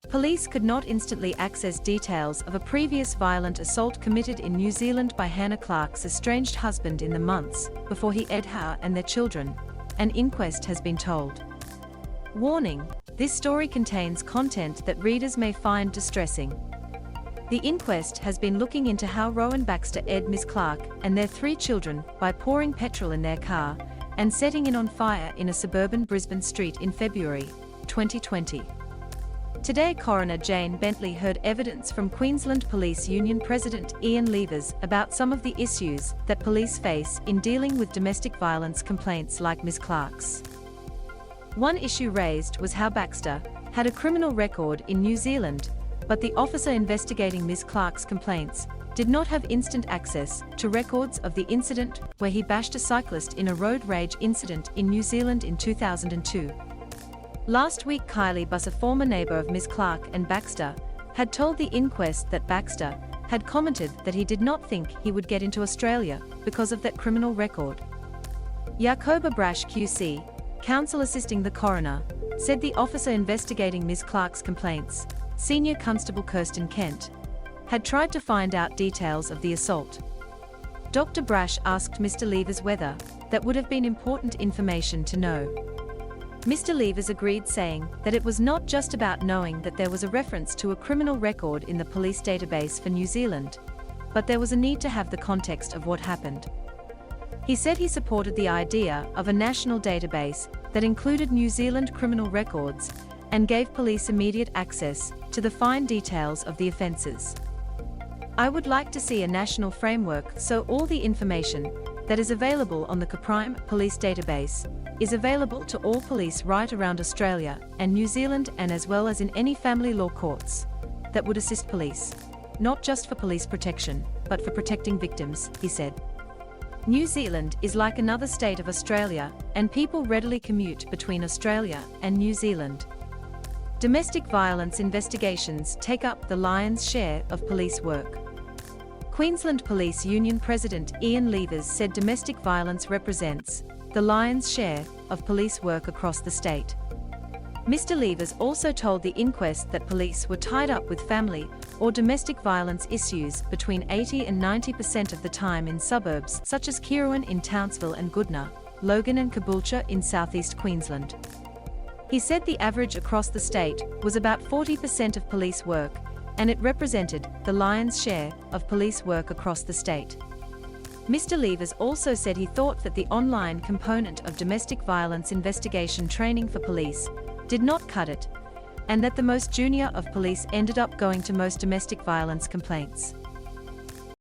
Police could not instantly access details of a previous violent assault committed in New Zealand by Hannah Clarke's estranged husband in the months before he ed her and their children, an inquest has been told. Warning: this story contains content that readers may find distressing. The inquest has been looking into how Rowan Baxter ed Ms Clarke and their 3 children by pouring petrol in their car and setting it on fire in a suburban Brisbane street in February 2020. Today, Coroner Jane Bentley heard evidence from Queensland Police Union President Ian Levers about some of the issues that police face in dealing with domestic violence complaints like Ms Clarke's. One issue raised was how Baxter had a criminal record in New Zealand, but the officer investigating Ms Clarke's complaints did not have instant access to records of the incident where he bashed a cyclist in a road rage incident in New Zealand in 2002. Last week, Kylie Buss, a former neighbour of Ms Clarke and Baxter, had told the inquest that Baxter had commented that he did not think he would get into Australia because of that criminal record. Jacoba Brash QC, counsel assisting the coroner, said the officer investigating Ms Clarke's complaints, Senior Constable Kirsten Kent, had tried to find out details of the assault. Dr. Brash asked Mr. Levers whether that would have been important information to know. Mr. Levers agreed, saying that it was not just about knowing that there was a reference to a criminal record in the police database for New Zealand, but there was a need to have the context of what happened. He said he supported the idea of a national database that included New Zealand criminal records and gave police immediate access to the fine details of the offences. I would like to see a national framework so all the information that is available on the Crime Police database is available to all police right around Australia and New Zealand, and as well as in any family law courts that would assist police, not just for police protection, but for protecting victims, he said. New Zealand is like another state of Australia, and people readily commute between Australia and New Zealand. Domestic violence investigations take up the lion's share of police work. Queensland Police Union President Ian Levers said domestic violence represents the lion's share of police work across the state. Mr. Levers also told the inquest that police were tied up with family or domestic violence issues between 80 and 90% of the time in suburbs such as Kirrawin in Townsville and Goodna, Logan and Caboolture in southeast Queensland. He said the average across the state was about 40% of police work, and it represented the lion's share of police work across the state. Mr. Levers also said he thought that the online component of domestic violence investigation training for police did not cut it, and that the most junior of police ended up going to most domestic violence complaints.